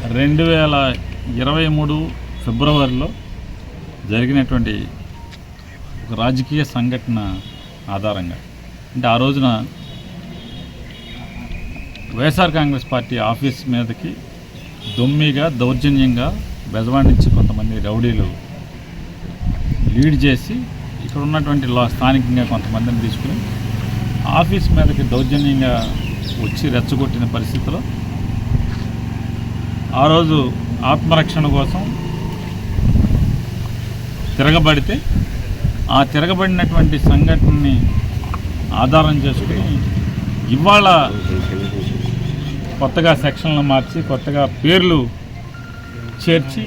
2023 ఫిబ్రవరిలో జరిగినటువంటి ఒక రాజకీయ సంఘటన ఆధారంగా, అంటే ఆ రోజున వైఎస్ఆర్ కాంగ్రెస్ పార్టీ ఆఫీస్ మీదకి దొమ్మిగా దౌర్జన్యంగా బెజవాడ నుంచి కొంతమంది రౌడీలు లీడ్ చేసి ఇక్కడ ఉన్నటువంటి స్థానికంగా కొంతమందిని తీసుకుని ఆఫీస్ మీదకి దౌర్జన్యంగా వచ్చి రెచ్చగొట్టిన పరిస్థితిలో ఆ రోజు ఆత్మరక్షణ కోసం తిరగబడితే ఆ తిరగబడినటువంటి సంఘటనని ఆధారం చేసుకుని ఇవాళ కొత్తగా సెక్షన్లు మార్చి కొత్తగా పేర్లు చేర్చి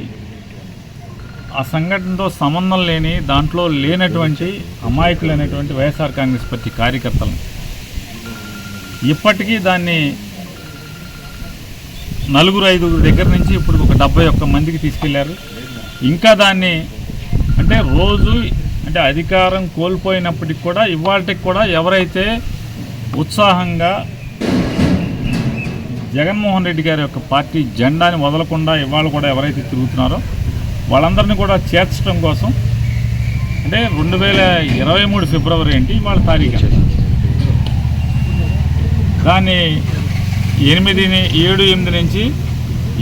ఆ సంఘటనతో సంబంధం లేని దాంట్లో లేనటువంటి అమాయకులైనటువంటి వైఎస్ఆర్ కాంగ్రెస్ పార్టీ కార్యకర్తలను ఇప్పటికీ దాన్ని 4-5 దగ్గర నుంచి ఇప్పుడు ఒక 71 మందికి తీసుకెళ్లారు. ఇంకా దాన్ని అంటే రోజు అంటే అధికారం కోల్పోయినప్పటికి కూడా ఇవాళకి కూడా ఎవరైతే ఉత్సాహంగా జగన్మోహన్ రెడ్డి గారి యొక్క పార్టీ జెండాని వదలకుండా ఇవాళ కూడా ఎవరైతే తిరుగుతున్నారో వాళ్ళందరినీ కూడా చేర్చడం కోసం, అంటే 2023 ఫిబ్రవరి ఏంటి ఇవాళ తారీఖు, దాన్ని 7 నుంచి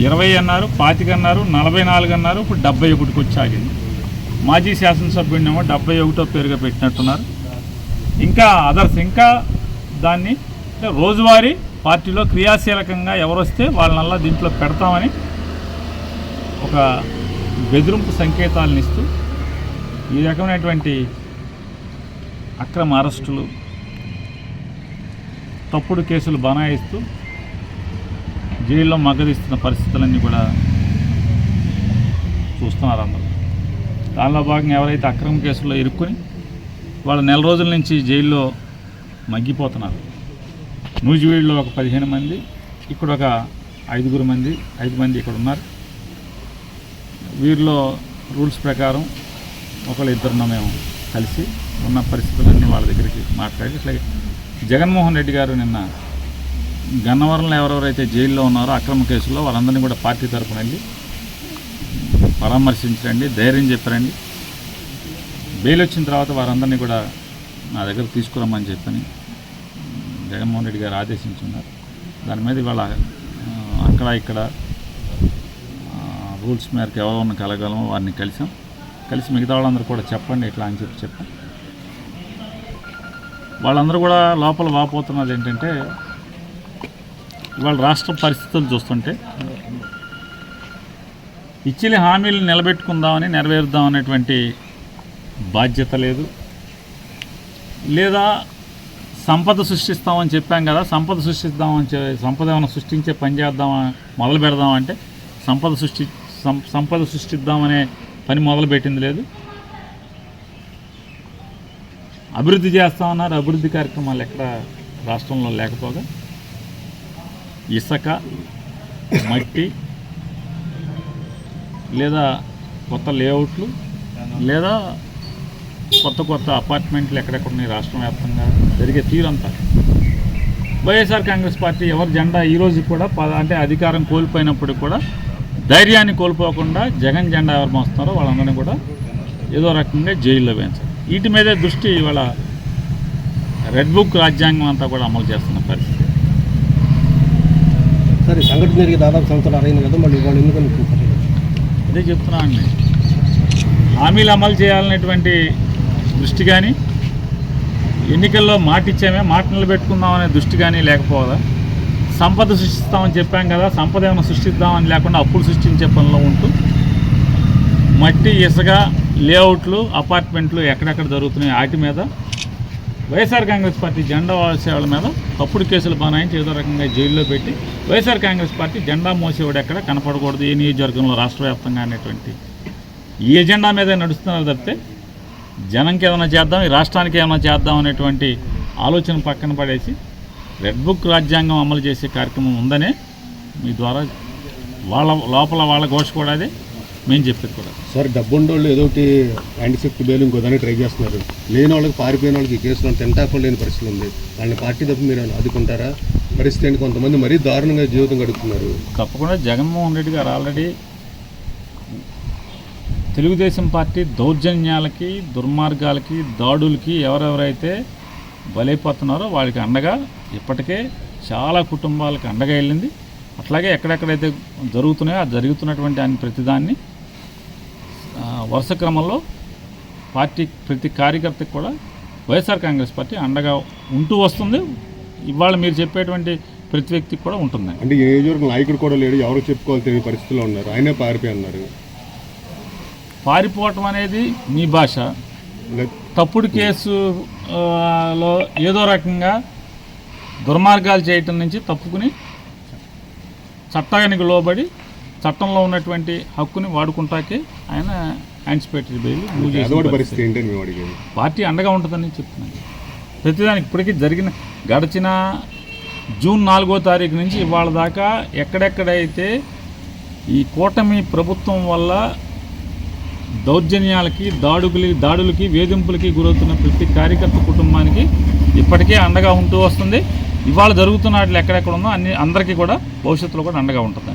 20 అన్నారు, 25 అన్నారు, 44 అన్నారు, ఇప్పుడు 71కి వచ్చి ఆగింది. మాజీ శాసనసభ్యుడినేమో 71వ పేరుగా పెట్టినట్టున్నారు. ఇంకా అదర్స్ ఇంకా దాన్ని రోజువారీ పార్టీలో క్రియాశీలకంగా ఎవరొస్తే వాళ్ళనల్లా దీంట్లో పెడతామని ఒక బెదిరింపు సంకేతాలను ఇస్తూ ఈ రకమైనటువంటి అక్రమ అరెస్టులు, తప్పుడు కేసులు బనాయిస్తూ జైల్లో మగ్గదిస్తున్న పరిస్థితులన్నీ కూడా చూస్తున్నారు అందరూ. దానిలో భాగంగా ఎవరైతే అక్రమ కేసుల్లో ఇరుక్కుని వాళ్ళు నెల రోజుల నుంచి జైల్లో మగ్గిపోతున్నారు. నూజివీడులో ఒక 15 మంది, ఇక్కడ ఒక 5 మంది ఇక్కడ ఉన్నారు. వీరిలో రూల్స్ ప్రకారం ఒకళ్ళిద్దరున్న మేము కలిసి ఉన్న పరిస్థితులన్నీ వాళ్ళ దగ్గరికి మాట్లాడి, ఇట్లా జగన్మోహన్ రెడ్డి గారు నిన్న గన్నవరంలో ఎవరెవరైతే జైల్లో ఉన్నారో అక్రమ కేసుల్లో వాళ్ళందరినీ కూడా పార్టీ తరఫున వెళ్ళి పరామర్శించండి, ధైర్యం చెప్పారండి. బెయిల్ వచ్చిన తర్వాత వారందరినీ కూడా నా దగ్గర తీసుకురమ్మని చెప్పని జగన్మోహన్ రెడ్డి గారు ఆదేశించున్నారు. దాని మీద ఇవాళ అక్కడ ఇక్కడ రూల్స్ మేరకు ఎవరెవరిని కలగలమో వారిని కలిసి మిగతా వాళ్ళందరూ కూడా చెప్పండి ఇట్లా అని చెప్పాం. వాళ్ళందరూ కూడా లోపల వాపోతున్నది ఏంటంటే, ఇవాళ రాష్ట్ర పరిస్థితులు చూస్తుంటే ఇచ్చిన హామీలు నిలబెట్టుకుందామని నెరవేరుద్దామనేటువంటి బాధ్యత లేదు, లేదా సంపద సృష్టిస్తామని చెప్పాం కదా, సంపద ఏమైనా సృష్టించే పని చేద్దామా మొదలు పెడదామంటే సంపద సృష్టిద్దామనే పని మొదలుపెట్టింది లేదు. అభివృద్ధి చేస్తామన్నారు, అభివృద్ధి కార్యక్రమాలు ఎక్కడ రాష్ట్రంలో లేకపోగా ఇసుక, మట్టి, లేదా కొత్త లేఅవుట్లు, లేదా కొత్త అపార్ట్మెంట్లు ఎక్కడెక్కడున్నాయి రాష్ట్రం వ్యాప్తంగా జరిగే తీరంతా వైఎస్ఆర్ కాంగ్రెస్ పార్టీ ఎవరి జెండా ఈరోజు కూడా అంటే అధికారం కోల్పోయినప్పుడు కూడా ధైర్యాన్ని కోల్పోకుండా జగన్ జెండా ఎవరు మోస్తున్నారో వాళ్ళందరినీ కూడా ఏదో రకంగా జైల్లో వేయించారు. వీటి మీదే దృష్టి ఇవాళ రెడ్ బుక్ రాజ్యాంగం అంతా కూడా అమలు చేస్తున్న పరిస్థితి. సరే, సంఘటన జరిగి దాదాపు సంవత్సరాలు అయింది కదా, మళ్ళీ వాళ్ళు ఎందుకు అదే చెప్తున్నా అండి. హామీలు అమలు చేయాలనేటువంటి దృష్టి కానీ, ఎన్నికల్లో మాట ఇచ్చామే మాట నిలబెట్టుకుందామనే దృష్టి కానీ లేకపోదా, సంపద సృష్టిస్తామని చెప్పాం కదా, సంపద ఏమైనా సృష్టిద్దామని లేకుండా అప్పులు సృష్టించే పనిలో ఉంటూ మట్టి, ఇసుక, లేఅవుట్లు, అపార్ట్మెంట్లు ఎక్కడెక్కడ జరుగుతున్నాయి వాటి మీద వైఎస్ఆర్ కాంగ్రెస్ పార్టీ జెండా మోసేవాళ్ళ మీద తప్పుడు కేసులు బనాయించి ఏదో రకంగా జైల్లో పెట్టి వైఎస్ఆర్ కాంగ్రెస్ పార్టీ జెండా మోసేవాడు ఎక్కడ కనపడకూడదు ఏ నియోజకవర్గంలో రాష్ట్ర వ్యాప్తంగా అనేటువంటి ఈ ఎజెండా మీద నడుస్తున్నారు తప్పితే జనంకి ఏమైనా చేద్దాం, ఈ రాష్ట్రానికి ఏమైనా చేద్దాం అనేటువంటి ఆలోచన పక్కన పడేసి రెడ్ బుక్ రాజ్యాంగం అమలు చేసే కార్యక్రమం ఉందనే మీ ద్వారా వాళ్ళ లోపల వాళ్ళ ఘోష కూడా అదే మేము చెప్పేది కూడా. సార్, డబ్బుండోళ్ళు ఏదో ఒకటి యాంటీసెప్టిక్ బెయిల్ ఇంకోదాన్ని ట్రై చేస్తున్నారు. లేని వాళ్ళకి, పారిపోయిన వాళ్ళకి ఈ కేసులో తింటాపో లేని పరిస్థితి ఉంది. వాళ్ళని పార్టీ తప్ప మీరు అదుకుంటారా? పరిస్థితి ఏంటి? కొంతమంది మరీ దారుణంగా జీవితం గడుపుతున్నారు. తప్పకుండా జగన్మోహన్ రెడ్డి గారు ఆల్రెడీ తెలుగుదేశం పార్టీ దౌర్జన్యాలకి, దుర్మార్గాలకి, దాడులకి ఎవరెవరైతే బలైపోతున్నారో వాళ్ళకి అండగా ఇప్పటికే చాలా కుటుంబాలకు అండగా వెళ్ళింది. అట్లాగే ఎక్కడెక్కడైతే జరుగుతున్నాయో ఆ జరుగుతున్నటువంటి అన్ని ప్రతిదాన్ని వరుస క్రమంలో పార్టీ ప్రతి కార్యకర్తకి కూడా వైఎస్ఆర్ కాంగ్రెస్ పార్టీ అండగా ఉంటూ వస్తుంది. ఇవాళ మీరు చెప్పేటువంటి ప్రతి వ్యక్తికి కూడా ఉంటుంది. అంటే ఈ నియోజకవర్గం నాయకుడు కూడా లేడు, ఎవరు చెప్పుకోవాలి తెలియని పరిస్థితిలో ఉన్నారు. ఆయనే పారిపోయి ఉన్నారు. పారిపోవటం అనేది మీ భాష. తప్పుడు కేసులో ఏదో రకంగా దుర్మార్గాలు చేయటం నుంచి తప్పుకుని చట్టానికి లోబడి చట్టంలో ఉన్నటువంటి హక్కుని వాడుకుంటాకే ఆయన యాంటిసిపేటరీ బెయిల్ మూవ్ చేసిన పరిస్థితి ఏంటని మేము అడిగేది. పార్టీ అండగా ఉంటుందని చెప్తున్నాను. ప్రతిదానికి ఇప్పటికీ గడిచిన జూన్ 4వ తారీఖు నుంచి ఇవాళ దాకా ఎక్కడెక్కడైతే ఈ కూటమి ప్రభుత్వం వల్ల దౌర్జన్యాలకి, దాడులకి, వేధింపులకి గురవుతున్న ప్రతి కార్యకర్త కుటుంబానికి ఇప్పటికే అండగా ఉంటూ వస్తుంది. ఇవాళ జరుగుతున్న వాటిలో ఎక్కడెక్కడ ఉందో అందరికీ కూడా భవిష్యత్తులో కూడా అండగా ఉంటుంది.